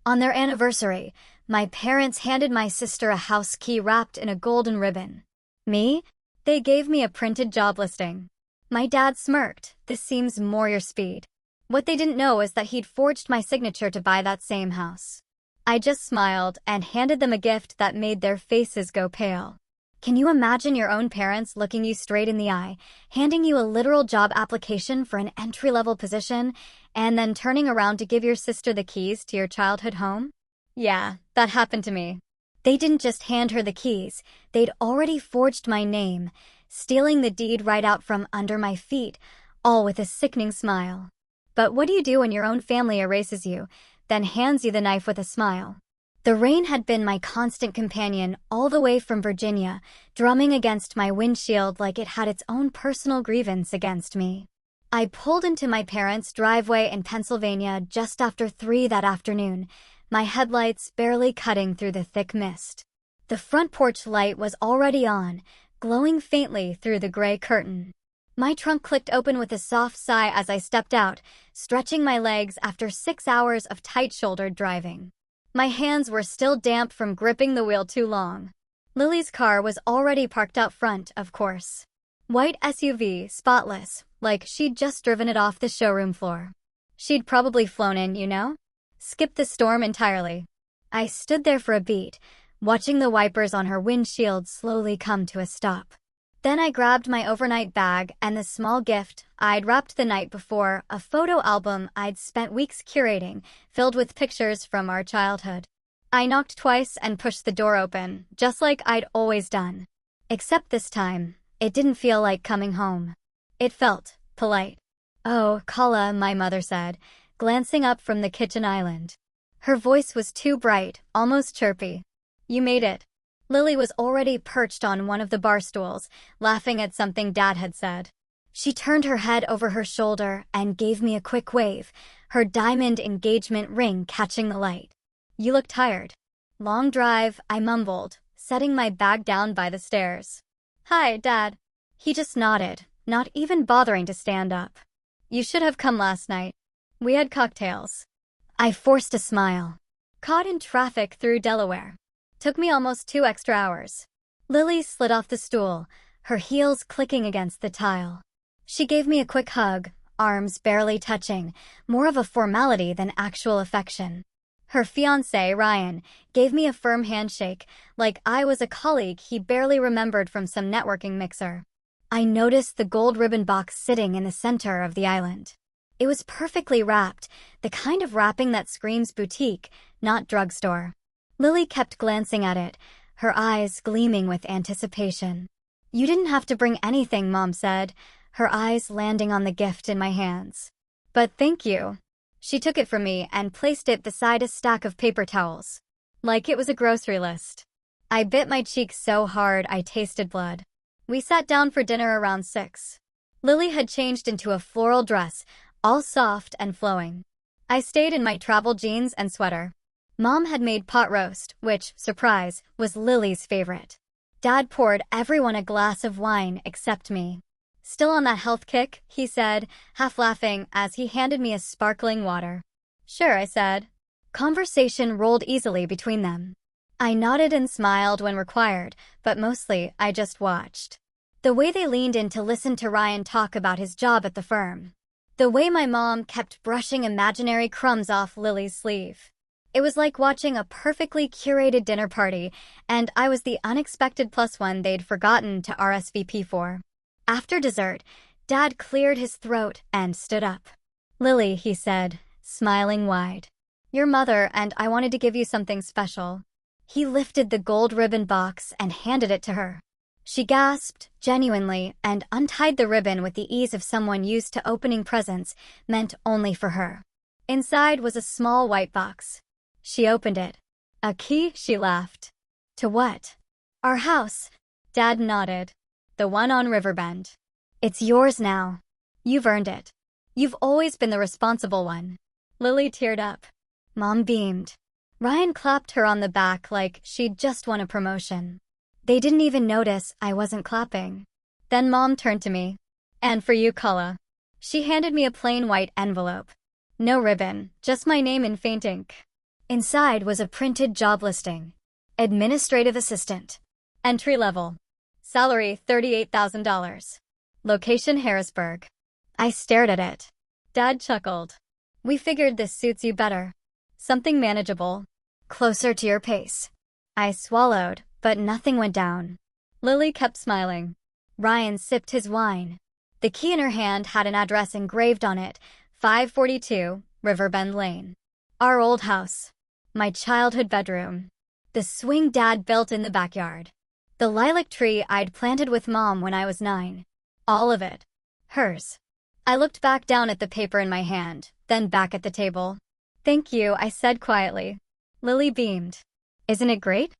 On their anniversary, my parents handed my sister a house key wrapped in a golden ribbon. Me? They gave me a printed job listing. My dad smirked. This seems more your speed. What they didn't know is that he'd forged my signature to buy that same house. I just smiled and handed them a gift that made their faces go pale. Can you imagine your own parents looking you straight in the eye, handing you a literal job application for an entry-level position, and then turning around to give your sister the keys to your childhood home? Yeah, that happened to me. They didn't just hand her the keys, they'd already forged my name, stealing the deed right out from under my feet, all with a sickening smile. But what do you do when your own family erases you, then hands you the knife with a smile? The rain had been my constant companion all the way from Virginia, drumming against my windshield like it had its own personal grievance against me. I pulled into my parents' driveway in Pennsylvania just after 3 that afternoon, my headlights barely cutting through the thick mist. The front porch light was already on, glowing faintly through the gray curtain. My trunk clicked open with a soft sigh as I stepped out, stretching my legs after 6 hours of tight-shouldered driving. My hands were still damp from gripping the wheel too long. Lily's car was already parked out front, of course. White SUV, spotless, like she'd just driven it off the showroom floor. She'd probably flown in, you know? Skipped the storm entirely. I stood there for a beat, watching the wipers on her windshield slowly come to a stop. Then I grabbed my overnight bag and the small gift I'd wrapped the night before, a photo album I'd spent weeks curating, filled with pictures from our childhood. I knocked twice and pushed the door open, just like I'd always done. Except this time, it didn't feel like coming home. It felt polite. "Oh, Kala," my mother said, glancing up from the kitchen island. Her voice was too bright, almost chirpy. "You made it." Lily was already perched on one of the bar stools, laughing at something Dad had said. She turned her head over her shoulder and gave me a quick wave, her diamond engagement ring catching the light. "You look tired." "Long drive," I mumbled, setting my bag down by the stairs. "Hi, Dad." He just nodded, not even bothering to stand up. "You should have come last night. We had cocktails." I forced a smile. Caught in traffic through Delaware. Took me almost 2 extra hours. Lily slid off the stool, her heels clicking against the tile. She gave me a quick hug, arms barely touching, more of a formality than actual affection. Her fiancé, Ryan, gave me a firm handshake, like I was a colleague he barely remembered from some networking mixer. I noticed the gold ribbon box sitting in the center of the island. It was perfectly wrapped, the kind of wrapping that screams boutique, not drugstore. Lily kept glancing at it, her eyes gleaming with anticipation. "You didn't have to bring anything," Mom said, her eyes landing on the gift in my hands. "But thank you." She took it from me and placed it beside a stack of paper towels. Like it was a grocery list. I bit my cheek so hard I tasted blood. We sat down for dinner around 6. Lily had changed into a floral dress, all soft and flowing. I stayed in my travel jeans and sweater. Mom had made pot roast, which, surprise, was Lily's favorite. Dad poured everyone a glass of wine except me. "Still on that health kick?" he said, half laughing as he handed me a sparkling water. "Sure," I said. Conversation rolled easily between them. I nodded and smiled when required, but mostly I just watched. The way they leaned in to listen to Ryan talk about his job at the firm. The way my mom kept brushing imaginary crumbs off Lily's sleeve. It was like watching a perfectly curated dinner party, and I was the unexpected plus one they'd forgotten to RSVP for. After dessert, Dad cleared his throat and stood up. "Lily," he said, smiling wide. "Your mother and I wanted to give you something special." He lifted the gold ribbon box and handed it to her. She gasped, genuinely, and untied the ribbon with the ease of someone used to opening presents meant only for her. Inside was a small white box. She opened it. "A key?" she laughed. "To what?" "Our house." Dad nodded. "The one on Riverbend. It's yours now. You've earned it. You've always been the responsible one." Lily teared up. Mom beamed. Ryan clapped her on the back like she'd just won a promotion. They didn't even notice I wasn't clapping. Then Mom turned to me. "And for you, Kala." She handed me a plain white envelope. No ribbon, just my name in faint ink. Inside was a printed job listing. Administrative assistant. Entry level. Salary $38,000. Location Harrisburg. I stared at it. Dad chuckled. We figured this suits you better. Something manageable. Closer to your pace. I swallowed, but nothing went down. Lily kept smiling. Ryan sipped his wine. The key in her hand had an address engraved on it, 542 Riverbend Lane. Our old house. My childhood bedroom. The swing Dad built in the backyard. The lilac tree I'd planted with Mom when I was 9. All of it. Hers. I looked back down at the paper in my hand, then back at the table. Thank you, I said quietly. Lily beamed. Isn't it great?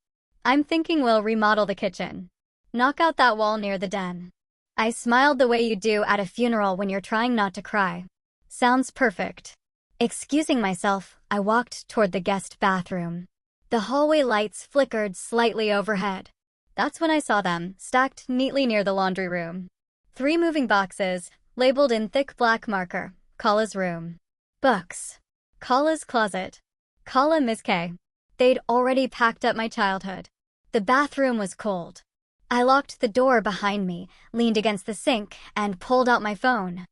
I'm thinking we'll remodel the kitchen. Knock out that wall near the den. I smiled the way you do at a funeral when you're trying not to cry. Sounds perfect. Excusing myself, I walked toward the guest bathroom. The hallway lights flickered slightly overhead. That's when I saw them, stacked neatly near the laundry room. 3 moving boxes, labeled in thick black marker. Kala's room. Books. Kala's closet. Kala Ms. K. They'd already packed up my childhood. The bathroom was cold. I locked the door behind me, leaned against the sink, and pulled out my phone.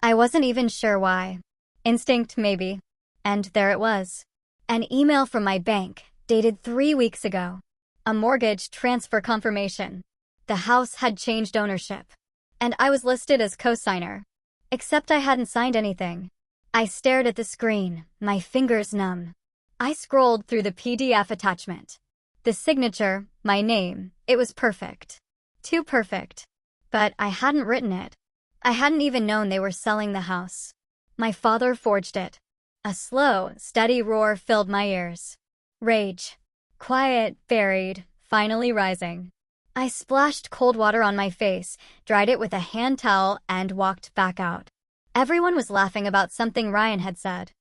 I wasn't even sure why. Instinct, maybe. And there it was. An email from my bank, dated 3 weeks ago. A mortgage transfer confirmation. The house had changed ownership. And I was listed as co-signer. Except I hadn't signed anything. I stared at the screen, my fingers numb. I scrolled through the PDF attachment. The signature, my name, it was perfect. Too perfect. But I hadn't written it. I hadn't even known they were selling the house. My father forged it. A slow, steady roar filled my ears. Rage. Quiet, buried, finally rising. I splashed cold water on my face, dried it with a hand towel, and walked back out. Everyone was laughing about something Ryan had said.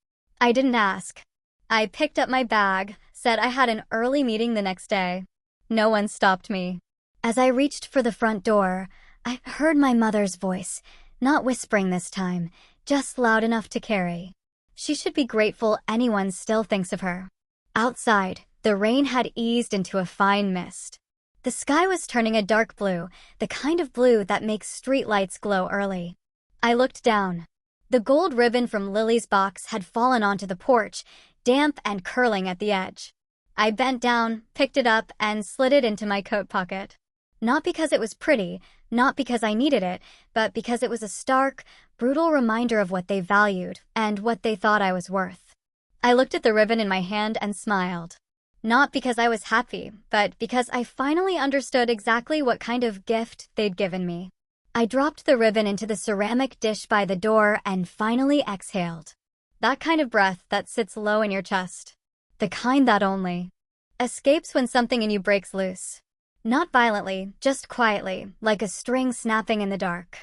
I didn't ask. I picked up my bag, said I had an early meeting the next day. No one stopped me. As I reached for the front door, I heard my mother's voice, not whispering this time, just loud enough to carry. She should be grateful anyone still thinks of her. Outside, the rain had eased into a fine mist. The sky was turning a dark blue, the kind of blue that makes streetlights glow early. I looked down. The gold ribbon from Lily's box had fallen onto the porch, damp and curling at the edge. I bent down, picked it up, and slid it into my coat pocket. Not because it was pretty, not because I needed it, but because it was a stark, brutal reminder of what they valued and what they thought I was worth. I looked at the ribbon in my hand and smiled. Not because I was happy, but because I finally understood exactly what kind of gift they'd given me. I dropped the ribbon into the ceramic dish by the door and finally exhaled. That kind of breath that sits low in your chest. The kind that only escapes when something in you breaks loose. Not violently, just quietly, like a string snapping in the dark.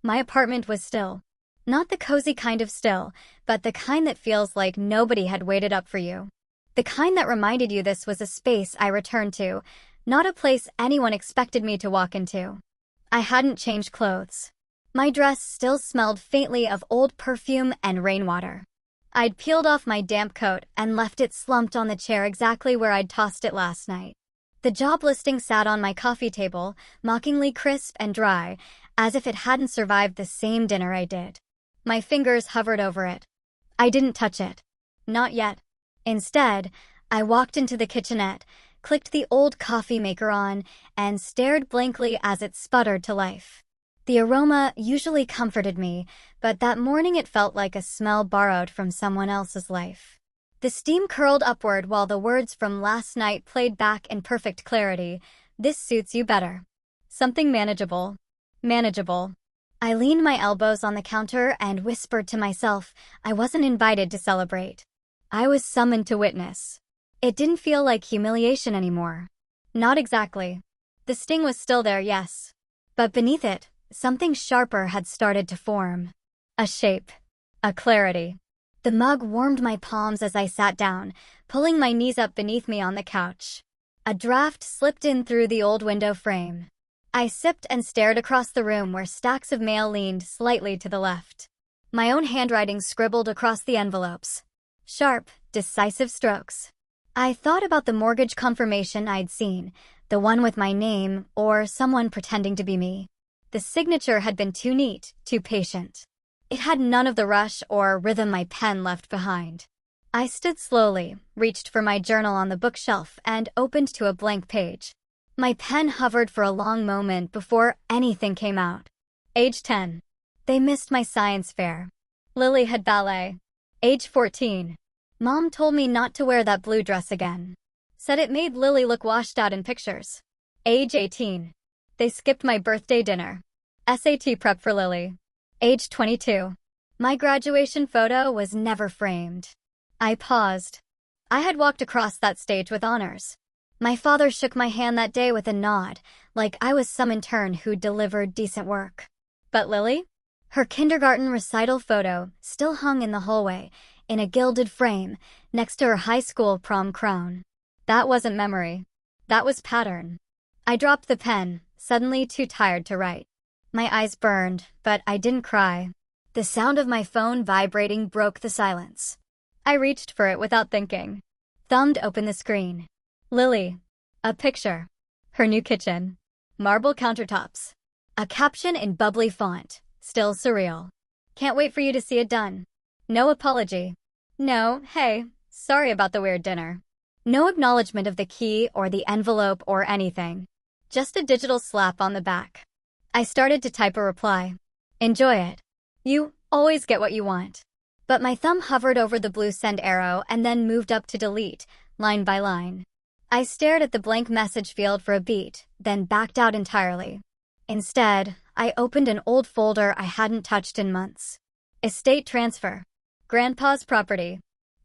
My apartment was still. Not the cozy kind of still, but the kind that feels like nobody had waited up for you. The kind that reminded you this was a space I returned to, not a place anyone expected me to walk into. I hadn't changed clothes. My dress still smelled faintly of old perfume and rainwater. I'd peeled off my damp coat and left it slumped on the chair exactly where I'd tossed it last night. The job listing sat on my coffee table, mockingly crisp and dry, as if it hadn't survived the same dinner I did. My fingers hovered over it. I didn't touch it. Not yet. Instead, I walked into the kitchenette, clicked the old coffee maker on, and stared blankly as it sputtered to life. The aroma usually comforted me, but that morning it felt like a smell borrowed from someone else's life. The steam curled upward while the words from last night played back in perfect clarity. This suits you better. Something manageable. Manageable. I leaned my elbows on the counter and whispered to myself I wasn't invited to celebrate. I was summoned to witness. It didn't feel like humiliation anymore. Not exactly. The sting was still there, yes. But beneath it, something sharper had started to form. A shape. A clarity. The mug warmed my palms as I sat down, pulling my knees up beneath me on the couch. A draft slipped in through the old window frame. I sipped and stared across the room where stacks of mail leaned slightly to the left. My own handwriting scribbled across the envelopes. Sharp, decisive strokes. I thought about the mortgage confirmation I'd seen, the one with my name or someone pretending to be me. The signature had been too neat, too patient. It had none of the rush or rhythm my pen left behind. I stood slowly, reached for my journal on the bookshelf, and opened to a blank page. My pen hovered for a long moment before anything came out. Age 10. They missed my science fair. Lily had ballet. Age 14. Mom told me not to wear that blue dress again. Said it made Lily look washed out in pictures. Age 18. They skipped my birthday dinner. SAT prep for Lily. Age 22. My graduation photo was never framed. I paused. I had walked across that stage with honors. My father shook my hand that day with a nod, like I was some intern who delivered decent work. But Lily? Her kindergarten recital photo still hung in the hallway, in a gilded frame, next to her high school prom crown. That wasn't memory. That was pattern. I dropped the pen, suddenly too tired to write. My eyes burned, but I didn't cry. The sound of my phone vibrating broke the silence. I reached for it without thinking. Thumbed open the screen. Lily. A picture. Her new kitchen. Marble countertops. A caption in bubbly font, still surreal. Can't wait for you to see it done. No apology. No, hey, sorry about the weird dinner. No acknowledgement of the key or the envelope or anything. Just a digital slap on the back. I started to type a reply. Enjoy it. You always get what you want. But my thumb hovered over the blue send arrow and then moved up to delete, line by line. I stared at the blank message field for a beat, then backed out entirely. Instead, I opened an old folder I hadn't touched in months. Estate transfer. Grandpa's property.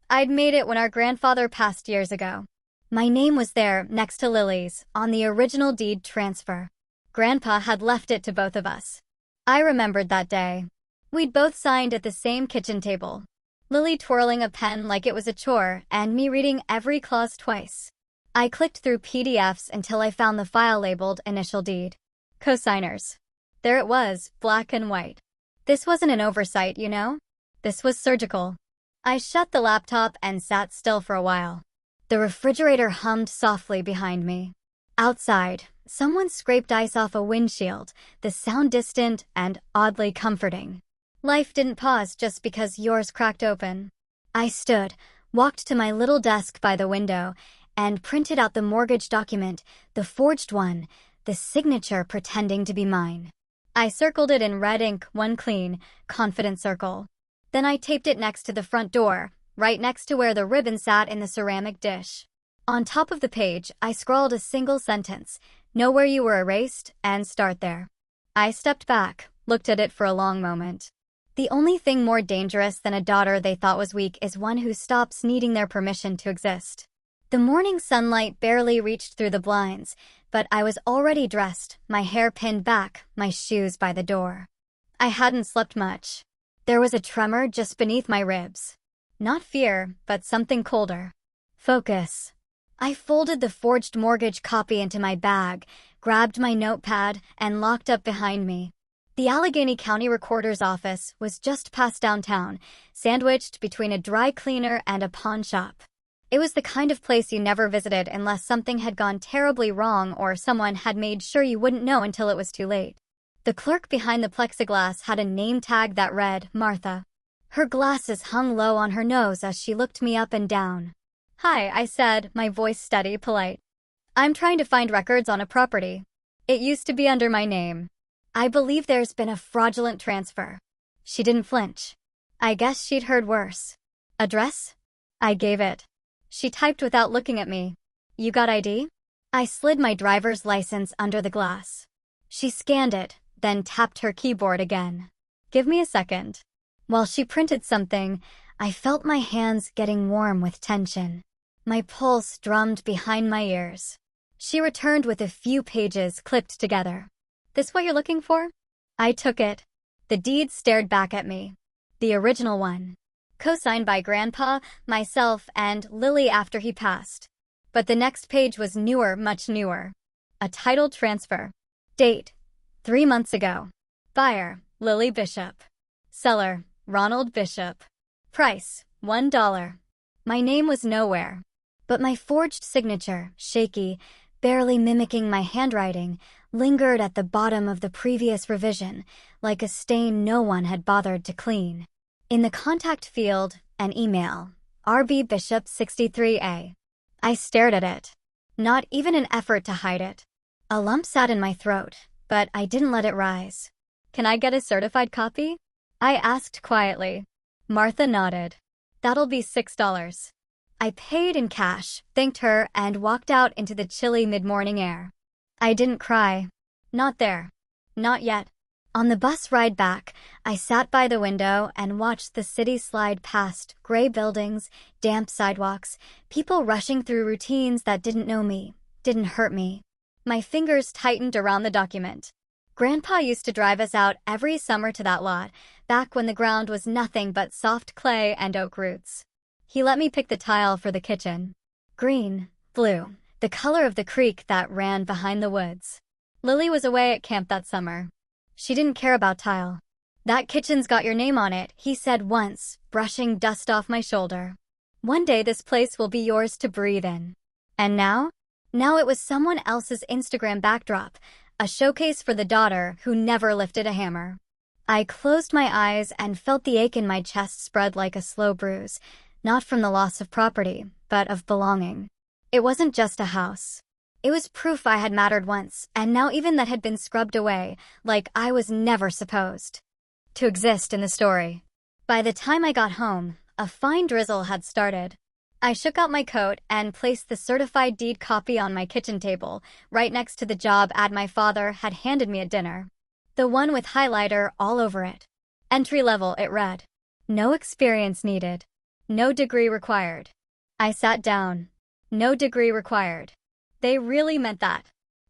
I'd made it when our grandfather passed years ago. My name was there, next to Lily's, on the original deed transfer. Grandpa had left it to both of us. I remembered that day. We'd both signed at the same kitchen table. Lily twirling a pen like it was a chore, and me reading every clause twice. I clicked through PDFs until I found the file labeled Initial Deed. Cosigners. There it was, black and white. This wasn't an oversight, you know? This was surgical. I shut the laptop and sat still for a while. The refrigerator hummed softly behind me. Outside, someone scraped ice off a windshield, the sound distant and oddly comforting. Life didn't pause just because yours cracked open. I stood, walked to my little desk by the window, and printed out the mortgage document, the forged one, the signature pretending to be mine. I circled it in red ink, one clean, confident circle. Then I taped it next to the front door, right next to where the ribbon sat in the ceramic dish. On top of the page, I scrawled a single sentence, know where you were erased, and start there. I stepped back, looked at it for a long moment. The only thing more dangerous than a daughter they thought was weak is one who stops needing their permission to exist. The morning sunlight barely reached through the blinds, but I was already dressed, my hair pinned back, my shoes by the door. I hadn't slept much. There was a tremor just beneath my ribs. Not fear, but something colder. Focus. I folded the forged mortgage copy into my bag, grabbed my notepad, and locked up behind me. The Allegheny County Recorder's office was just past downtown, sandwiched between a dry cleaner and a pawn shop. It was the kind of place you never visited unless something had gone terribly wrong or someone had made sure you wouldn't know until it was too late. The clerk behind the plexiglass had a name tag that read, Martha. Her glasses hung low on her nose as she looked me up and down. Hi, I said, my voice steady, polite. I'm trying to find records on a property. It used to be under my name. I believe there's been a fraudulent transfer. She didn't flinch. I guess she'd heard worse. Address? I gave it. She typed without looking at me. You got ID? I slid my driver's license under the glass. She scanned it, then tapped her keyboard again. Give me a second. While she printed something, I felt my hands getting warm with tension. My pulse drummed behind my ears. She returned with a few pages clipped together. This what you're looking for? I took it. The deed stared back at me. The original one. Co-signed by Grandpa, myself, and Lily after he passed. But the next page was newer, much newer. A title transfer. Date: 3 months ago. Buyer: Lily Bishop. Seller: Ronald Bishop. Price: $1. My name was nowhere. But my forged signature, shaky, barely mimicking my handwriting, lingered at the bottom of the previous revision, like a stain no one had bothered to clean. In the contact field, an email. RB Bishop 63A. I stared at it. Not even an effort to hide it. A lump sat in my throat, but I didn't let it rise. "Can I get a certified copy?" I asked quietly. Martha nodded. "That'll be $6. I paid in cash, thanked her, and walked out into the chilly mid-morning air. I didn't cry. Not there. Not yet. On the bus ride back, I sat by the window and watched the city slide past gray buildings, damp sidewalks, people rushing through routines that didn't know me, didn't hurt me. My fingers tightened around the document. Grandpa used to drive us out every summer to that lot, back when the ground was nothing but soft clay and oak roots. He let me pick the tile for the kitchen. Green, blue, the color of the creek that ran behind the woods. Lily was away at camp that summer. She didn't care about tile. "That kitchen's got your name on it," he said once, brushing dust off my shoulder. "One day this place will be yours to breathe in." And now? Now it was someone else's Instagram backdrop, a showcase for the daughter who never lifted a hammer. I closed my eyes and felt the ache in my chest spread like a slow bruise, not from the loss of property, but of belonging. It wasn't just a house. It was proof I had mattered once, and now even that had been scrubbed away, like I was never supposed to exist in the story. By the time I got home, a fine drizzle had started. I shook out my coat and placed the certified deed copy on my kitchen table, right next to the job ad my father had handed me at dinner. The one with highlighter all over it. Entry level, it read. No experience needed. No degree required. I sat down. No degree required. They really meant that.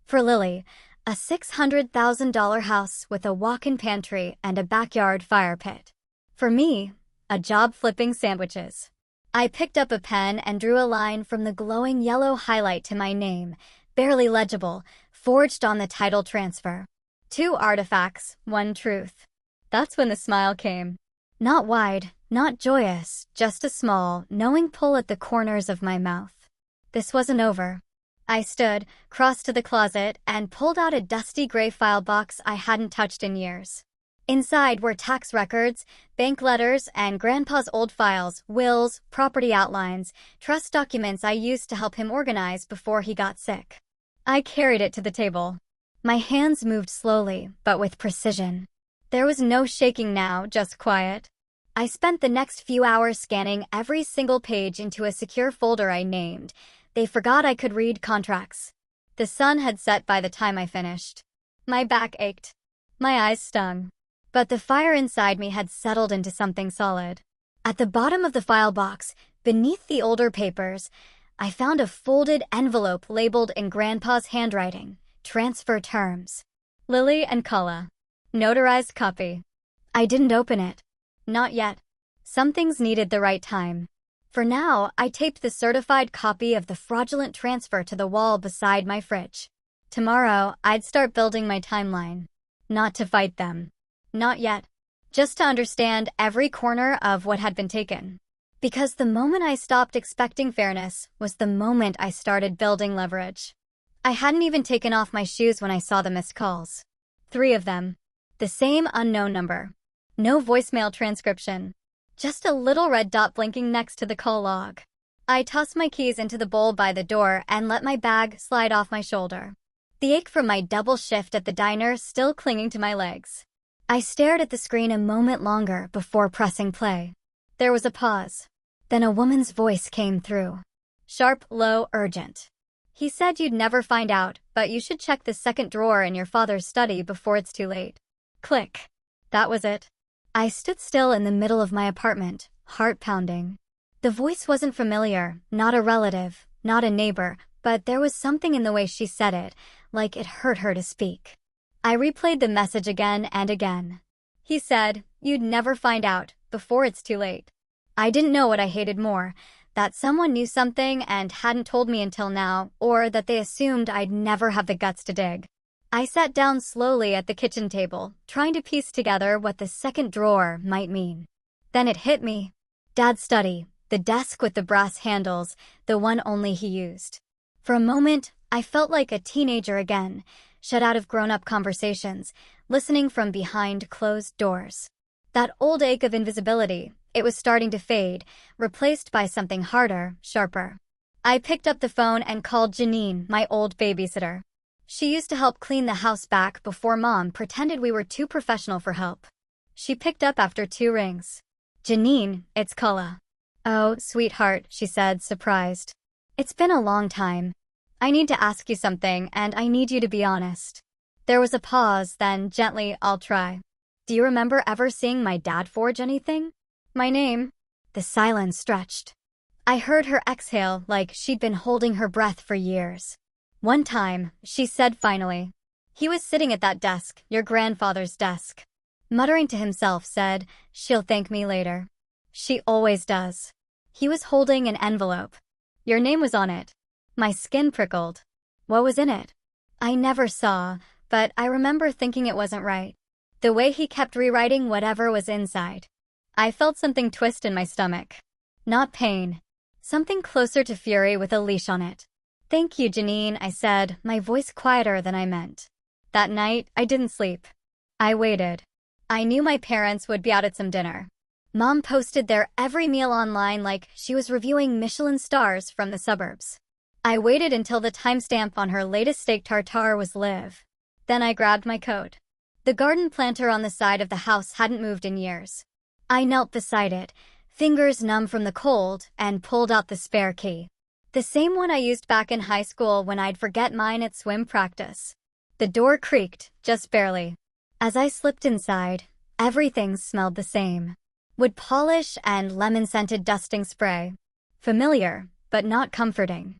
For Lily, a $600,000 house with a walk-in pantry and a backyard fire pit. For me, a job flipping sandwiches. I picked up a pen and drew a line from the glowing yellow highlight to my name, barely legible, forged on the title transfer. 2 artifacts, 1 truth. That's when the smile came. Not wide, not joyous, just a small, knowing pull at the corners of my mouth. This wasn't over. I stood, crossed to the closet, and pulled out a dusty gray file box I hadn't touched in years. Inside were tax records, bank letters, and Grandpa's old files, wills, property outlines, trust documents I used to help him organize before he got sick. I carried it to the table. My hands moved slowly, but with precision. There was no shaking now, just quiet. I spent the next few hours scanning every single page into a secure folder I named. They forgot I could read contracts. The sun had set by the time I finished. My back ached. My eyes stung. But the fire inside me had settled into something solid. At the bottom of the file box, beneath the older papers, I found a folded envelope labeled in Grandpa's handwriting, Transfer Terms. Lily and Kala. Notarized copy. I didn't open it. Not yet. Some things needed the right time. For now, I taped the certified copy of the fraudulent transfer to the wall beside my fridge. Tomorrow, I'd start building my timeline. Not to fight them. Not yet. Just to understand every corner of what had been taken. Because the moment I stopped expecting fairness was the moment I started building leverage. I hadn't even taken off my shoes when I saw the missed calls. 3 of them. The same unknown number. No voicemail transcription. Just a little red dot blinking next to the call log. I tossed my keys into the bowl by the door and let my bag slide off my shoulder. The ache from my double shift at the diner still clinging to my legs. I stared at the screen a moment longer before pressing play. There was a pause. Then a woman's voice came through. Sharp, low, urgent. "He said you'd never find out, but you should check the second drawer in your father's study before it's too late." Click. That was it. I stood still in the middle of my apartment, heart pounding. The voice wasn't familiar, not a relative, not a neighbor, but there was something in the way she said it, like it hurt her to speak. I replayed the message again and again. He said, "You'd never find out, before it's too late." I didn't know what I hated more, that someone knew something and hadn't told me until now, or that they assumed I'd never have the guts to dig. I sat down slowly at the kitchen table, trying to piece together what the second drawer might mean. Then it hit me. Dad's study, The desk with the brass handles, the one only he used. For a moment, I felt like a teenager again, shut out of grown-up conversations, listening from behind closed doors. That old ache of invisibility, it was starting to fade, replaced by something harder, sharper. I picked up the phone and called Janine, my old babysitter. She used to help clean the house back before Mom pretended we were too professional for help. She picked up after 2 rings. "Janine, it's Culla." "Oh, sweetheart," she said, surprised. "It's been a long time. I need to ask you something, and I need you to be honest." There was a pause, then gently, "I'll try. Do you remember ever seeing my dad forge anything?" "My name?" The silence stretched. I heard her exhale like she'd been holding her breath for years. "One time," she said finally. "He was sitting at that desk, your grandfather's desk." Muttering to himself, said, "She'll thank me later. She always does." He was holding an envelope. Your name was on it. My skin prickled. What was in it? I never saw, but I remember thinking it wasn't right. The way he kept rewriting whatever was inside. I felt something twist in my stomach. Not pain. Something closer to fury with a leash on it. "Thank you, Janine," I said, my voice quieter than I meant. That night, I didn't sleep. I waited. I knew my parents would be out at some dinner. Mom posted their every meal online like she was reviewing Michelin stars from the suburbs. I waited until the timestamp on her latest steak tartare was live. Then I grabbed my coat. The garden planter on the side of the house hadn't moved in years. I knelt beside it, fingers numb from the cold, and pulled out the spare key. The same one I used back in high school when I'd forget mine at swim practice. The door creaked, just barely. As I slipped inside, everything smelled the same. Wood polish and lemon-scented dusting spray. Familiar, but not comforting.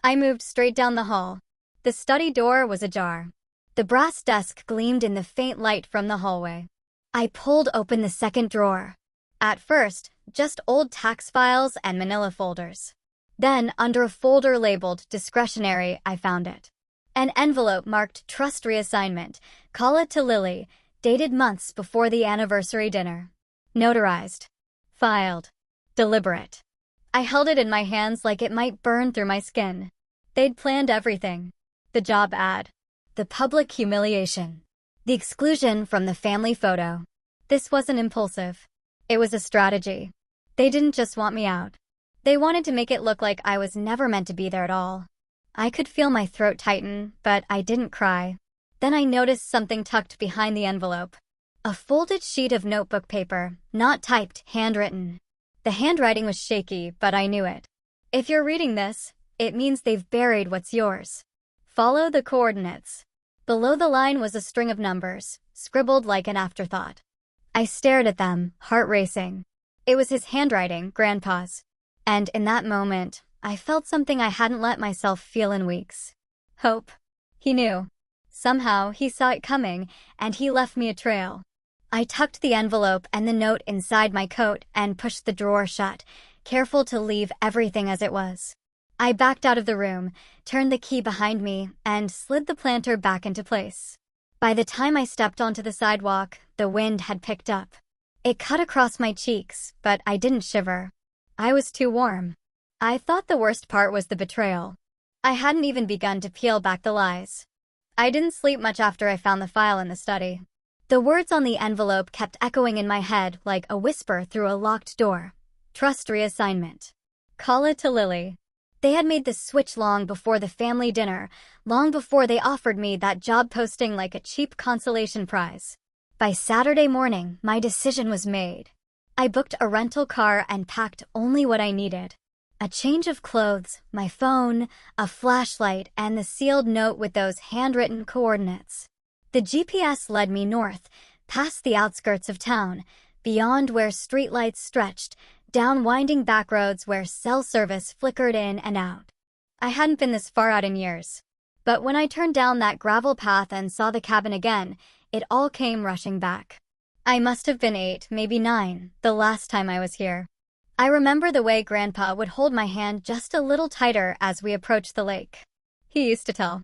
I moved straight down the hall. The study door was ajar. The brass desk gleamed in the faint light from the hallway. I pulled open the second drawer. At first, just old tax files and manila folders. Then, under a folder labeled discretionary, I found it. An envelope marked trust reassignment, call it to Lily, dated months before the anniversary dinner. Notarized. Filed. Deliberate. I held it in my hands like it might burn through my skin. They'd planned everything. The job ad. The public humiliation. The exclusion from the family photo. This wasn't impulsive. It was a strategy. They didn't just want me out. They wanted to make it look like I was never meant to be there at all. I could feel my throat tighten, but I didn't cry. Then I noticed something tucked behind the envelope. A folded sheet of notebook paper, not typed, handwritten. The handwriting was shaky, but I knew it. If you're reading this, it means they've buried what's yours. Follow the coordinates. Below the line was a string of numbers, scribbled like an afterthought. I stared at them, heart racing. It was his handwriting, Grandpa's. And in that moment, I felt something I hadn't let myself feel in weeks. Hope. He knew. Somehow, he saw it coming, and he left me a trail. I tucked the envelope and the note inside my coat and pushed the drawer shut, careful to leave everything as it was. I backed out of the room, turned the key behind me, and slid the planter back into place. By the time I stepped onto the sidewalk, the wind had picked up. It cut across my cheeks, but I didn't shiver. I was too warm. I thought the worst part was the betrayal. I hadn't even begun to peel back the lies. I didn't sleep much after I found the file in the study. The words on the envelope kept echoing in my head like a whisper through a locked door. Trust reassignment. Call it to Lily. They had made the switch long before the family dinner, long before they offered me that job posting like a cheap consolation prize. By Saturday morning, my decision was made. I booked a rental car and packed only what I needed. A change of clothes, my phone, a flashlight, and the sealed note with those handwritten coordinates. The GPS led me north, past the outskirts of town, beyond where streetlights stretched, down winding back roads where cell service flickered in and out. I hadn't been this far out in years. But when I turned down that gravel path and saw the cabin again, it all came rushing back. I must have been 8, maybe 9, the last time I was here. I remember the way Grandpa would hold my hand just a little tighter as we approached the lake. He used to tell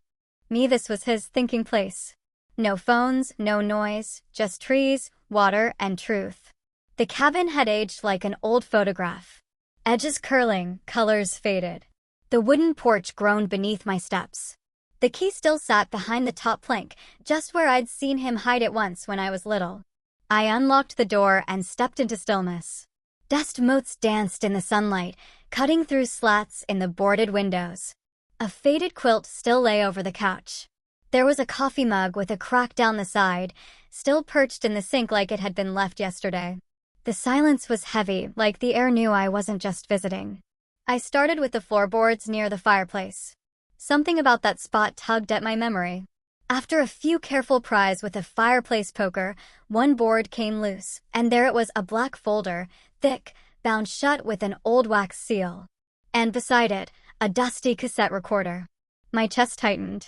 me this was his thinking place. No phones, no noise, just trees, water, and truth. The cabin had aged like an old photograph. Edges curling, colors faded. The wooden porch groaned beneath my steps. The key still sat behind the top plank, just where I'd seen him hide it once when I was little. I unlocked the door and stepped into stillness. Dust motes danced in the sunlight, cutting through slats in the boarded windows. A faded quilt still lay over the couch. There was a coffee mug with a crack down the side, still perched in the sink like it had been left yesterday. The silence was heavy, like the air knew I wasn't just visiting. I started with the floorboards near the fireplace. Something about that spot tugged at my memory. After a few careful pries with a fireplace poker, one board came loose, and there it was, a black folder, thick, bound shut with an old wax seal. And beside it, a dusty cassette recorder. My chest tightened.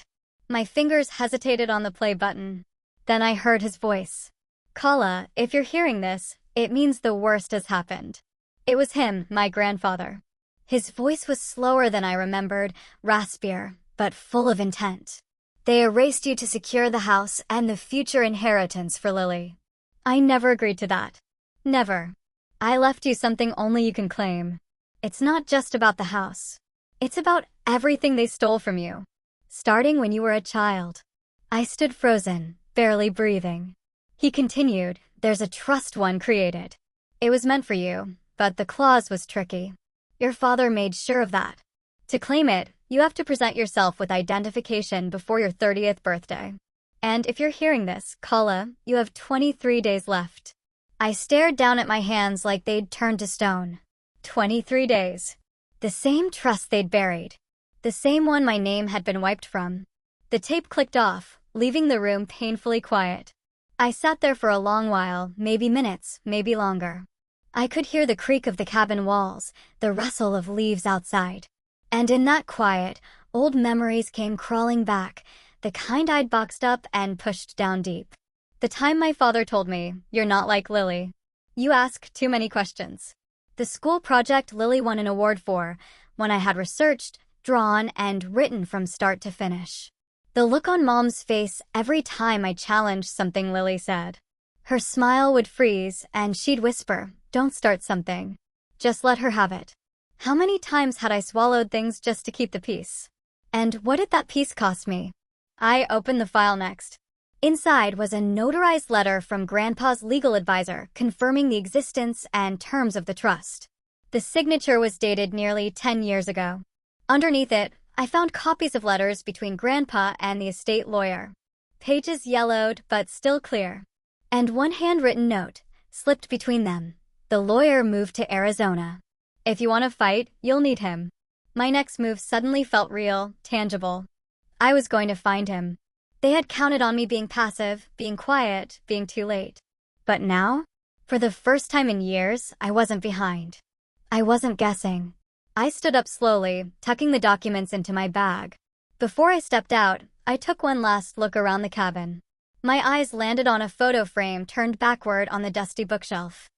My fingers hesitated on the play button. Then I heard his voice. "Kala, if you're hearing this, it means the worst has happened." It was him, my grandfather. His voice was slower than I remembered, raspier, but full of intent. "They erased you to secure the house and the future inheritance for Lily. I never agreed to that. Never. I left you something only you can claim. It's not just about the house. It's about everything they stole from you. Starting when you were a child." I stood frozen, barely breathing. He continued, "There's a trust one created. It was meant for you, but the clause was tricky. Your father made sure of that. To claim it, you have to present yourself with identification before your 30th birthday. And if you're hearing this, Kala, you have 23 days left." I stared down at my hands like they'd turned to stone. 23 days. The same trust they'd buried. The same one my name had been wiped from. The tape clicked off, leaving the room painfully quiet. I sat there for a long while, maybe minutes, maybe longer. I could hear the creak of the cabin walls, the rustle of leaves outside. And in that quiet, old memories came crawling back, the kind I'd boxed up and pushed down deep. The time my father told me, "You're not like Lily. You ask too many questions." The school project Lily won an award for, one I had researched, drawn, and written from start to finish. The look on Mom's face every time I challenged something Lily said. Her smile would freeze, and she'd whisper, "Don't start something. Just let her have it." How many times had I swallowed things just to keep the peace? And what did that peace cost me? I opened the file next. Inside was a notarized letter from Grandpa's legal advisor confirming the existence and terms of the trust. The signature was dated nearly 10 years ago. Underneath it, I found copies of letters between Grandpa and the estate lawyer. Pages yellowed but still clear. And one handwritten note, slipped between them. The lawyer moved to Arizona. If you want to fight, you'll need him. My next move suddenly felt real, tangible. I was going to find him. They had counted on me being passive, being quiet, being too late. But now, for the first time in years, I wasn't behind. I wasn't guessing. I stood up slowly, tucking the documents into my bag. Before I stepped out, I took one last look around the cabin. My eyes landed on a photo frame turned backward on the dusty bookshelf.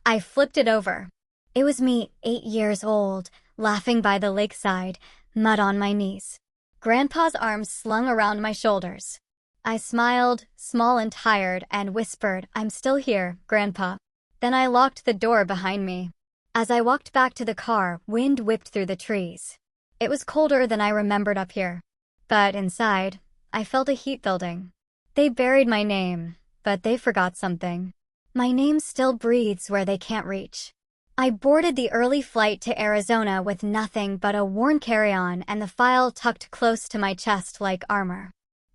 I flipped it over. It was me, 8 years old, laughing by the lakeside, mud on my knees. Grandpa's arms slung around my shoulders. I smiled, small and tired, and whispered, "I'm still here, Grandpa." Then I locked the door behind me. As I walked back to the car, wind whipped through the trees. It was colder than I remembered up here. But inside, I felt a heat building. They buried my name, but they forgot something. My name still breathes where they can't reach. I boarded the early flight to Arizona with nothing but a worn carry-on and the file tucked close to my chest like armor.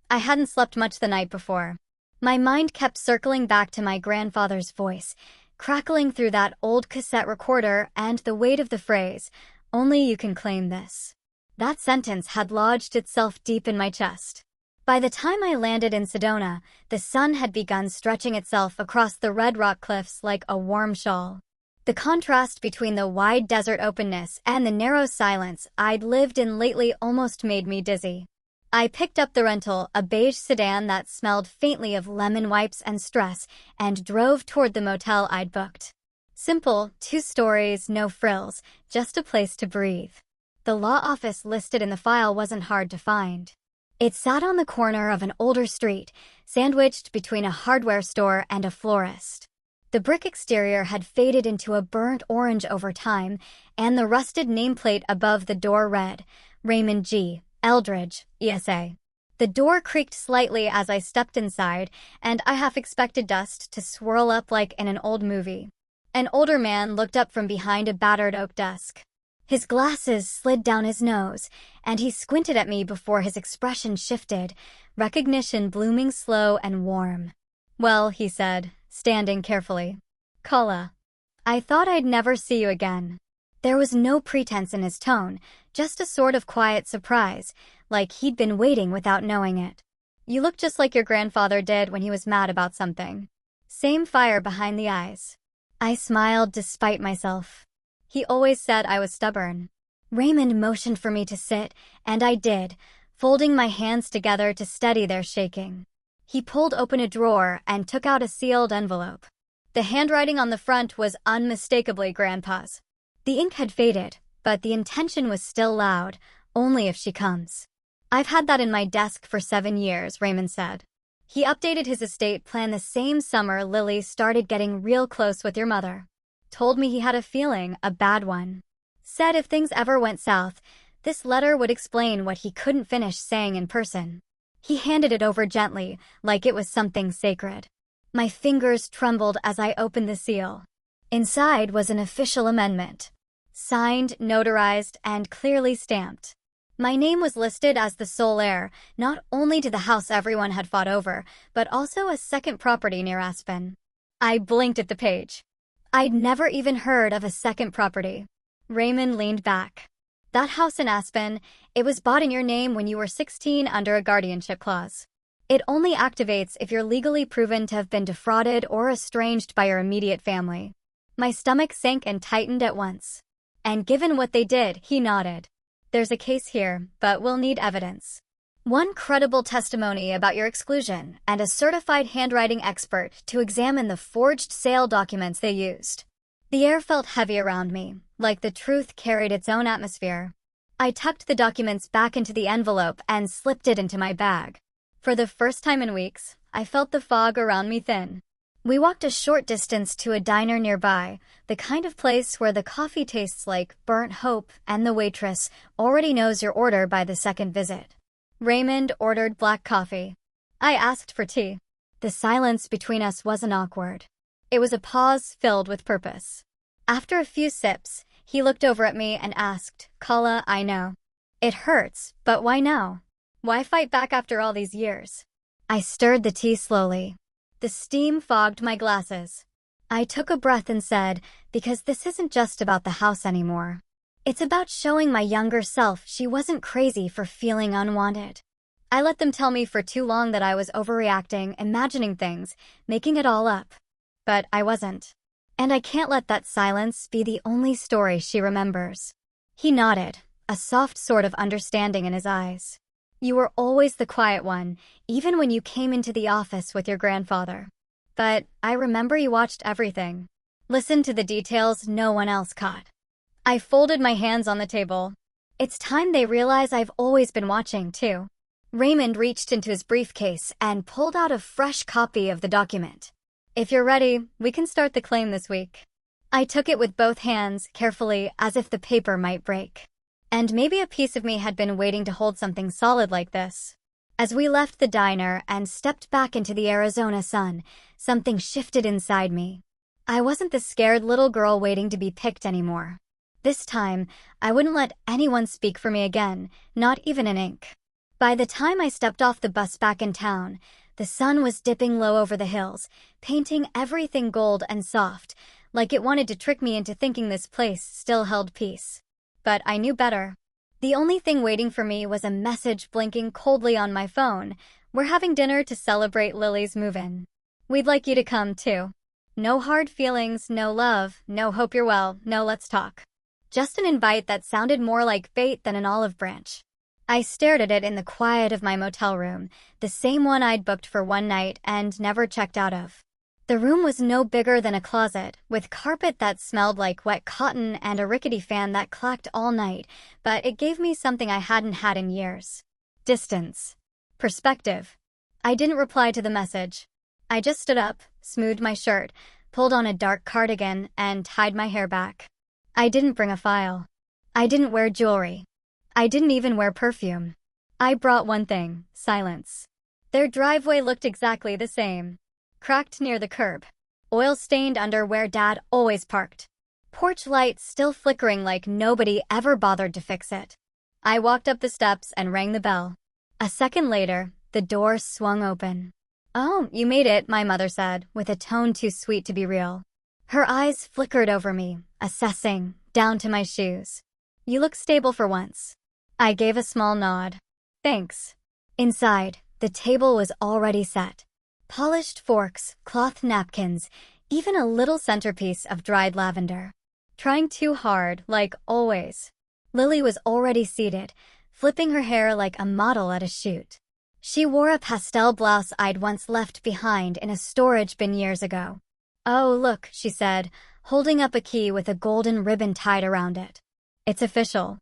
I hadn't slept much the night before. My mind kept circling back to my grandfather's voice, crackling through that old cassette recorder and the weight of the phrase, "Only you can claim this." That sentence had lodged itself deep in my chest. By the time I landed in Sedona, the sun had begun stretching itself across the red rock cliffs like a warm shawl. The contrast between the wide desert openness and the narrow silence I'd lived in lately almost made me dizzy. I picked up the rental, a beige sedan that smelled faintly of lemon wipes and stress, and drove toward the motel I'd booked. Simple, 2 stories, no frills, just a place to breathe. The law office listed in the file wasn't hard to find. It sat on the corner of an older street, sandwiched between a hardware store and a florist. The brick exterior had faded into a burnt orange over time, and the rusted nameplate above the door read, Raymond G. Eldridge, ESA. The door creaked slightly as I stepped inside, and I half expected dust to swirl up like in an old movie. An older man looked up from behind a battered oak desk. His glasses slid down his nose, and he squinted at me before his expression shifted, recognition blooming slow and warm. "Well," he said, standing carefully. "Kala. I thought I'd never see you again." There was no pretense in his tone, just a sort of quiet surprise, like he'd been waiting without knowing it. "You look just like your grandfather did when he was mad about something. Same fire behind the eyes." I smiled despite myself. He always said I was stubborn. Raymond motioned for me to sit, and I did, folding my hands together to steady their shaking. He pulled open a drawer and took out a sealed envelope. The handwriting on the front was unmistakably Grandpa's. The ink had faded, but the intention was still loud, "Only if she comes." "I've had that in my desk for 7 years," Raymond said. "He updated his estate plan the same summer Lily started getting real close with your mother. Told me he had a feeling, a bad one. Said if things ever went south, this letter would explain what he couldn't finish saying in person." He handed it over gently, like it was something sacred. My fingers trembled as I opened the seal. Inside was an official amendment. Signed, notarized, and clearly stamped. My name was listed as the sole heir, not only to the house everyone had fought over, but also a second property near Aspen. I blinked at the page. I'd never even heard of a second property. Raymond leaned back. "That house in Aspen, it was bought in your name when you were 16 under a guardianship clause. It only activates if you're legally proven to have been defrauded or estranged by your immediate family." My stomach sank and tightened at once. "And given what they did," he nodded. "There's a case here, but we'll need evidence. One credible testimony about your exclusion, and a certified handwriting expert to examine the forged sale documents they used." The air felt heavy around me, like the truth carried its own atmosphere. I tucked the documents back into the envelope and slipped it into my bag. For the first time in weeks, I felt the fog around me thin. We walked a short distance to a diner nearby, the kind of place where the coffee tastes like burnt hope and the waitress already knows your order by the second visit. Raymond ordered black coffee. I asked for tea. The silence between us wasn't awkward. It was a pause filled with purpose. After a few sips, he looked over at me and asked, "Kala, I know. It hurts, but why now? Why fight back after all these years?" I stirred the tea slowly. The steam fogged my glasses. I took a breath and said, "Because this isn't just about the house anymore. It's about showing my younger self she wasn't crazy for feeling unwanted. I let them tell me for too long that I was overreacting, imagining things, making it all up. But I wasn't. And I can't let that silence be the only story she remembers." He nodded, a soft sort of understanding in his eyes. "You were always the quiet one, even when you came into the office with your grandfather. But I remember you watched everything. Listened to the details no one else caught." I folded my hands on the table. It's time they realize I've always been watching, too. Raymond reached into his briefcase and pulled out a fresh copy of the document. "If you're ready, we can start the claim this week." I took it with both hands, carefully, as if the paper might break. And maybe a piece of me had been waiting to hold something solid like this. As we left the diner and stepped back into the Arizona sun, something shifted inside me. I wasn't the scared little girl waiting to be picked anymore. This time, I wouldn't let anyone speak for me again, not even an ink. By the time I stepped off the bus back in town, the sun was dipping low over the hills, painting everything gold and soft, like it wanted to trick me into thinking this place still held peace. But I knew better. The only thing waiting for me was a message blinking coldly on my phone. "We're having dinner to celebrate Lily's move-in. We'd like you to come, too. No hard feelings, no love, no hope you're well, no let's talk." Just an invite that sounded more like fate than an olive branch. I stared at it in the quiet of my motel room, the same one I'd booked for one night and never checked out of. The room was no bigger than a closet, with carpet that smelled like wet cotton and a rickety fan that clacked all night, but it gave me something I hadn't had in years. Distance. Perspective. I didn't reply to the message. I just stood up, smoothed my shirt, pulled on a dark cardigan, and tied my hair back. I didn't bring a file. I didn't wear jewelry. I didn't even wear perfume. I brought one thing: silence. Their driveway looked exactly the same. Cracked near the curb. Oil-stained under where Dad always parked. Porch lights still flickering like nobody ever bothered to fix it. I walked up the steps and rang the bell. A second later, the door swung open. "Oh, you made it," my mother said, with a tone too sweet to be real. Her eyes flickered over me, assessing, down to my shoes. "You look stable for once." I gave a small nod. "Thanks." Inside, the table was already set. Polished forks, cloth napkins, even a little centerpiece of dried lavender. Trying too hard, like always. Lily was already seated, flipping her hair like a model at a shoot. She wore a pastel blouse I'd once left behind in a storage bin years ago. "Oh, look," she said, holding up a key with a golden ribbon tied around it. "It's official.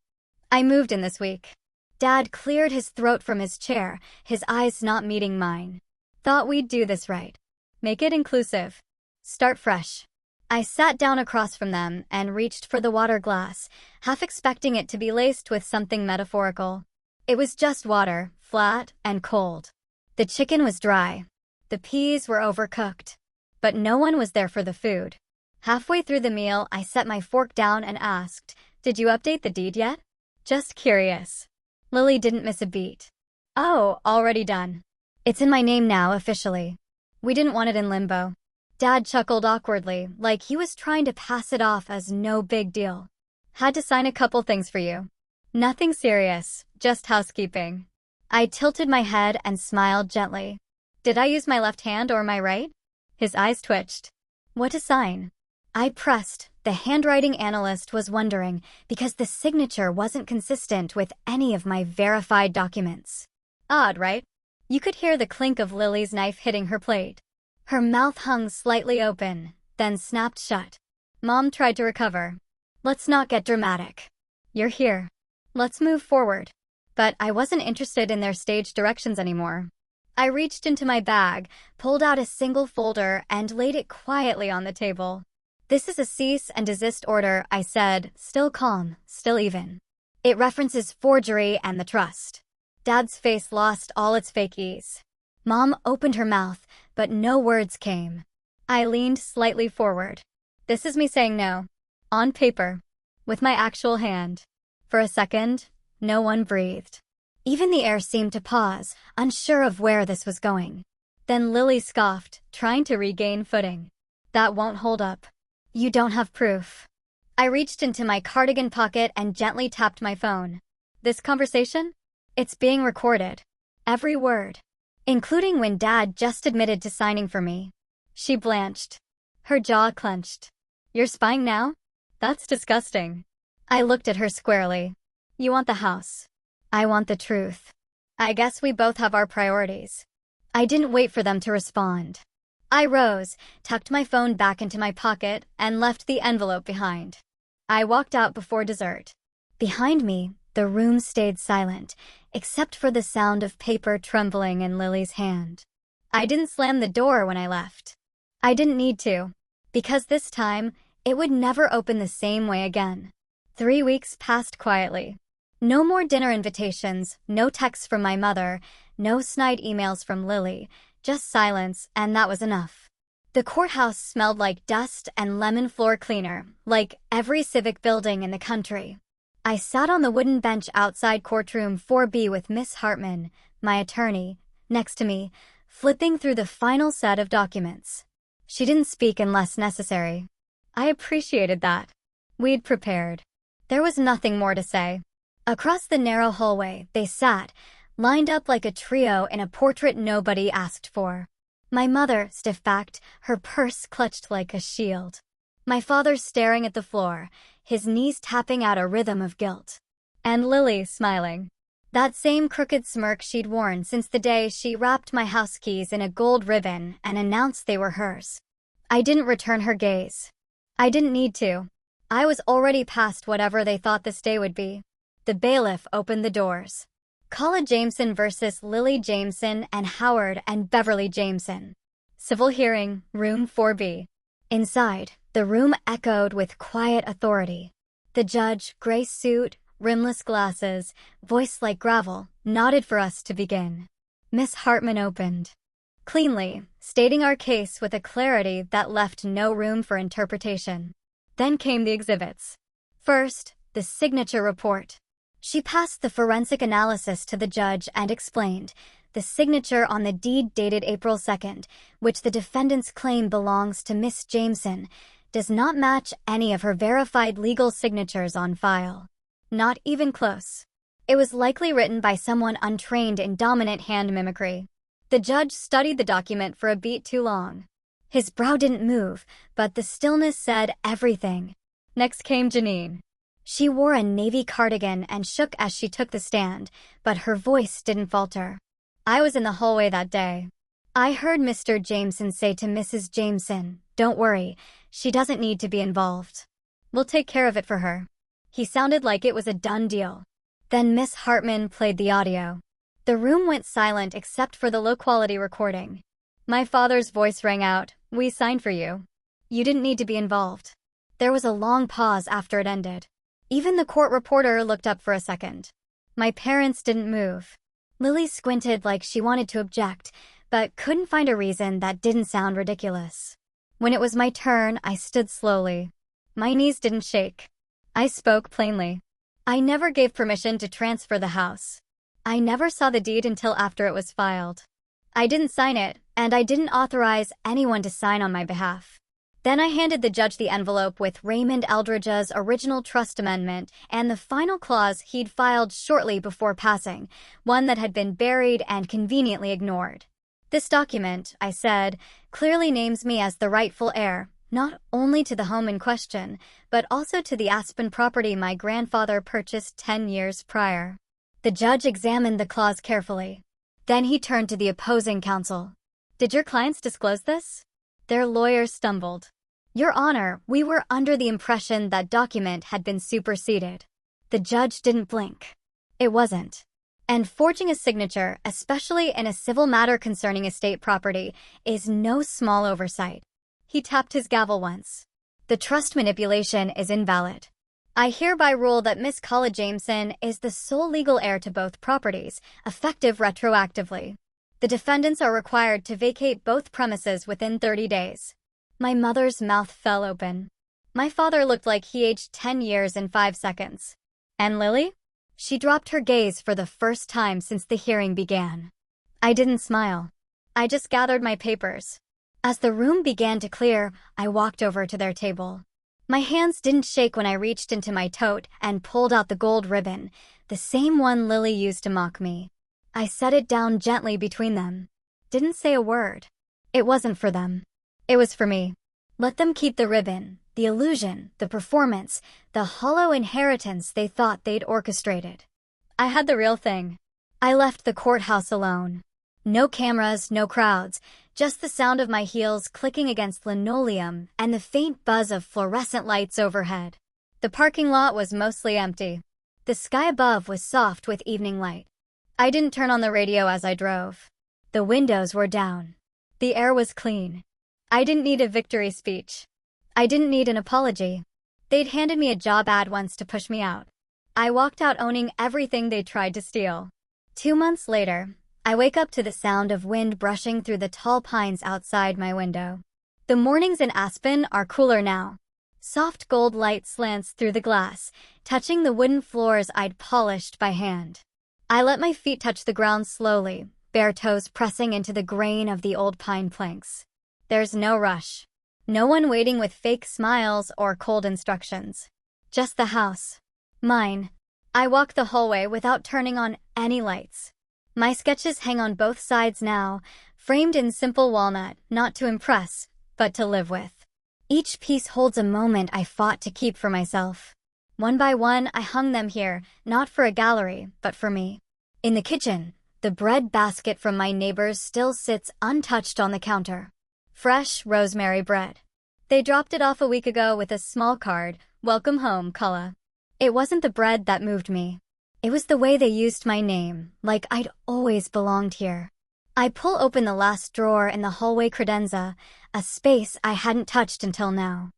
I moved in this week." Dad cleared his throat from his chair, his eyes not meeting mine. "Thought we'd do this right. Make it inclusive. Start fresh." I sat down across from them and reached for the water glass, half expecting it to be laced with something metaphorical. It was just water, flat and cold. The chicken was dry. The peas were overcooked. But no one was there for the food. Halfway through the meal, I set my fork down and asked, "Did you update the deed yet?" "Just curious." Lily didn't miss a beat. "Oh, already done. It's in my name now, officially. We didn't want it in limbo." Dad chuckled awkwardly, like he was trying to pass it off as no big deal. "Had to sign a couple things for you. Nothing serious, just housekeeping." I tilted my head and smiled gently. "Did I use my left hand or my right?" His eyes twitched. "What to sign?" I pressed. The handwriting analyst was wondering, because the signature wasn't consistent with any of my verified documents. Odd, right? You could hear the clink of Lily's knife hitting her plate. Her mouth hung slightly open, then snapped shut. Mom tried to recover. "Let's not get dramatic. You're here. Let's move forward." But I wasn't interested in their stage directions anymore. I reached into my bag, pulled out a single folder, and laid it quietly on the table. "This is a cease and desist order," I said, still calm, still even. "It references forgery and the trust." Dad's face lost all its fake ease. Mom opened her mouth, but no words came. I leaned slightly forward. "This is me saying no. On paper. With my actual hand." For a second, no one breathed. Even the air seemed to pause, unsure of where this was going. Then Lily scoffed, trying to regain footing. "That won't hold up. You don't have proof." I reached into my cardigan pocket and gently tapped my phone. "This conversation? It's being recorded. Every word. Including when Dad just admitted to signing for me." She blanched. Her jaw clenched. "You're spying now? That's disgusting." I looked at her squarely. "You want the house. I want the truth. I guess we both have our priorities." I didn't wait for them to respond. I rose, tucked my phone back into my pocket, and left the envelope behind. I walked out before dessert. Behind me, the room stayed silent, except for the sound of paper trembling in Lily's hand. I didn't slam the door when I left. I didn't need to, because this time, it would never open the same way again. 3 weeks passed quietly. No more dinner invitations, no texts from my mother, no snide emails from Lily, just silence, and that was enough. The courthouse smelled like dust and lemon floor cleaner, like every civic building in the country. I sat on the wooden bench outside courtroom 4B with Miss Hartman, my attorney, next to me, flipping through the final set of documents. She didn't speak unless necessary. I appreciated that. We'd prepared. There was nothing more to say. Across the narrow hallway, they sat, lined up like a trio in a portrait nobody asked for. My mother, stiff-backed, her purse clutched like a shield. My father staring at the floor, his knees tapping out a rhythm of guilt. And Lily smiling. That same crooked smirk she'd worn since the day she wrapped my house keys in a gold ribbon and announced they were hers. I didn't return her gaze. I didn't need to. I was already past whatever they thought this day would be. The bailiff opened the doors. Kala Jameson versus Lily Jameson and Howard and Beverly Jameson. Civil hearing, room 4B. Inside, the room echoed with quiet authority. The judge, gray suit, rimless glasses, voice like gravel, nodded for us to begin. Miss Hartman opened cleanly, stating our case with a clarity that left no room for interpretation. Then came the exhibits. First, the signature report. She passed the forensic analysis to the judge and explained, the signature on the deed dated April 2nd, which the defendants claim belongs to Miss Jameson, does not match any of her verified legal signatures on file. Not even close. It was likely written by someone untrained in dominant hand mimicry. The judge studied the document for a beat too long. His brow didn't move, but the stillness said everything. Next came Janine. She wore a navy cardigan and shook as she took the stand, but her voice didn't falter. I was in the hallway that day. I heard Mr. Jameson say to Mrs. Jameson, "Don't worry, she doesn't need to be involved. We'll take care of it for her." He sounded like it was a done deal. Then Miss Hartman played the audio. The room went silent except for the low-quality recording. My father's voice rang out, "We signed for you. You didn't need to be involved." There was a long pause after it ended. Even the court reporter looked up for a second. My parents didn't move. Lily squinted like she wanted to object, but couldn't find a reason that didn't sound ridiculous. When it was my turn, I stood slowly. My knees didn't shake. I spoke plainly. I never gave permission to transfer the house. I never saw the deed until after it was filed. I didn't sign it, and I didn't authorize anyone to sign on my behalf. Then I handed the judge the envelope with Raymond Eldridge's original trust amendment and the final clause he'd filed shortly before passing, one that had been buried and conveniently ignored. "This document," I said, "clearly names me as the rightful heir, not only to the home in question, but also to the Aspen property my grandfather purchased 10 years prior." The judge examined the clause carefully. Then he turned to the opposing counsel. "Did your clients disclose this?" Their lawyer stumbled. "Your Honor, we were under the impression that document had been superseded." The judge didn't blink. It wasn't. And forging a signature, especially in a civil matter concerning estate property, is no small oversight. He tapped his gavel once. "The trust manipulation is invalid. I hereby rule that Miss Kala Jameson is the sole legal heir to both properties, effective retroactively. The defendants are required to vacate both premises within 30 days. My mother's mouth fell open. My father looked like he aged 10 years in 5 seconds. And Lily? She dropped her gaze for the first time since the hearing began. I didn't smile. I just gathered my papers. As the room began to clear, I walked over to their table. My hands didn't shake when I reached into my tote and pulled out the gold ribbon, the same one Lily used to mock me. I set it down gently between them. Didn't say a word. It wasn't for them. It was for me. Let them keep the ribbon, the illusion, the performance, the hollow inheritance they thought they'd orchestrated. I had the real thing. I left the courthouse alone. No cameras, no crowds, just the sound of my heels clicking against linoleum and the faint buzz of fluorescent lights overhead. The parking lot was mostly empty. The sky above was soft with evening light. I didn't turn on the radio as I drove. The windows were down. The air was clean. I didn't need a victory speech. I didn't need an apology. They'd handed me a job ad once to push me out. I walked out owning everything they tried to steal. 2 months later, I wake up to the sound of wind brushing through the tall pines outside my window. The mornings in Aspen are cooler now. Soft gold light slants through the glass, touching the wooden floors I'd polished by hand. I let my feet touch the ground slowly, bare toes pressing into the grain of the old pine planks. There's no rush. No one waiting with fake smiles or cold instructions. Just the house. Mine. I walk the hallway without turning on any lights. My sketches hang on both sides now, framed in simple walnut, not to impress, but to live with. Each piece holds a moment I fought to keep for myself. One by one, I hung them here, not for a gallery, but for me. In the kitchen, the bread basket from my neighbors still sits untouched on the counter. Fresh rosemary bread. They dropped it off a week ago with a small card, "Welcome home, Kala." It wasn't the bread that moved me. It was the way they used my name, like I'd always belonged here. I pull open the last drawer in the hallway credenza, a space I hadn't touched until now.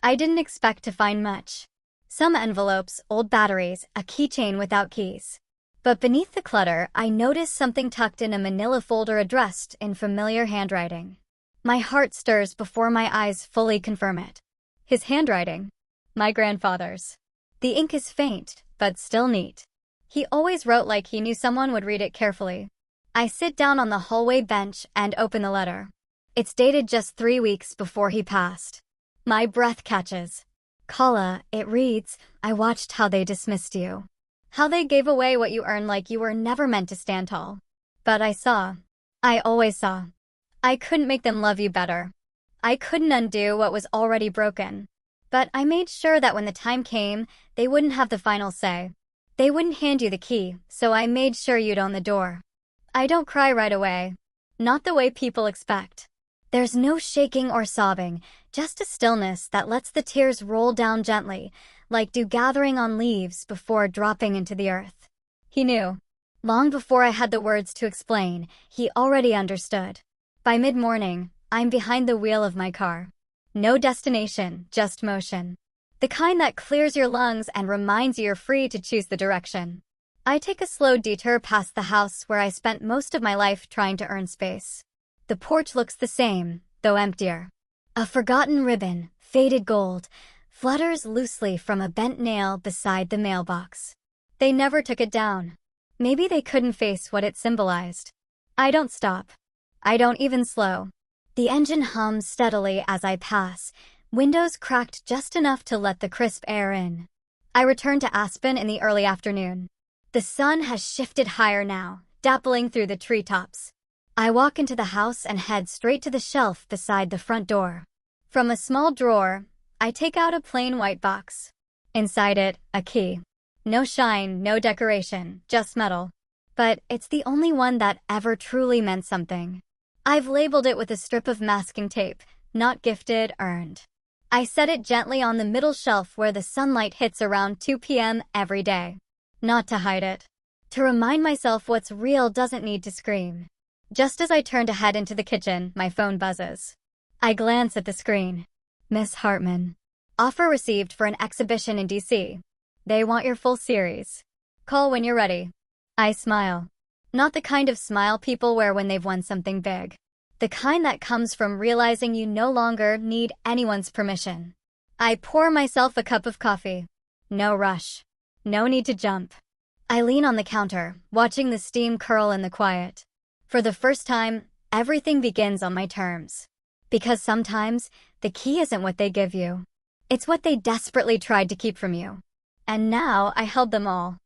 I didn't expect to find much. Some envelopes, old batteries, a keychain without keys. But beneath the clutter, I noticed something tucked in a manila folder addressed in familiar handwriting. My heart stirs before my eyes fully confirm it. His handwriting. My grandfather's. The ink is faint, but still neat. He always wrote like he knew someone would read it carefully. I sit down on the hallway bench and open the letter. It's dated just 3 weeks before he passed. My breath catches. Kala, it reads, I watched how they dismissed you. How they gave away what you earned like you were never meant to stand tall. But I saw. I always saw. I couldn't make them love you better. I couldn't undo what was already broken. But I made sure that when the time came, they wouldn't have the final say. They wouldn't hand you the key, so I made sure you'd own the door. I don't cry right away. Not the way people expect. There's no shaking or sobbing, just a stillness that lets the tears roll down gently, like dew gathering on leaves before dropping into the earth. He knew. Long before I had the words to explain, he already understood. By mid-morning, I'm behind the wheel of my car. No destination, just motion. The kind that clears your lungs and reminds you you're free to choose the direction. I take a slow detour past the house where I spent most of my life trying to earn space. The porch looks the same, though emptier. A forgotten ribbon, faded gold, flutters loosely from a bent nail beside the mailbox. They never took it down. Maybe they couldn't face what it symbolized. I don't stop. I don't even slow. The engine hums steadily as I pass, windows cracked just enough to let the crisp air in. I return to Aspen in the early afternoon. The sun has shifted higher now, dappling through the treetops. I walk into the house and head straight to the shelf beside the front door. From a small drawer, I take out a plain white box. Inside it, a key. No shine, no decoration, just metal. But it's the only one that ever truly meant something. I've labeled it with a strip of masking tape, not gifted, earned. I set it gently on the middle shelf where the sunlight hits around 2 p.m. every day. Not to hide it. To remind myself what's real doesn't need to scream. Just as I turn to head into the kitchen, my phone buzzes. I glance at the screen. Miss Hartman. Offer received for an exhibition in D.C. They want your full series. Call when you're ready. I smile. Not the kind of smile people wear when they've won something big. The kind that comes from realizing you no longer need anyone's permission. I pour myself a cup of coffee. No rush. No need to jump. I lean on the counter, watching the steam curl in the quiet. For the first time, everything begins on my terms. Because sometimes, the key isn't what they give you. It's what they desperately tried to keep from you. And now I held them all.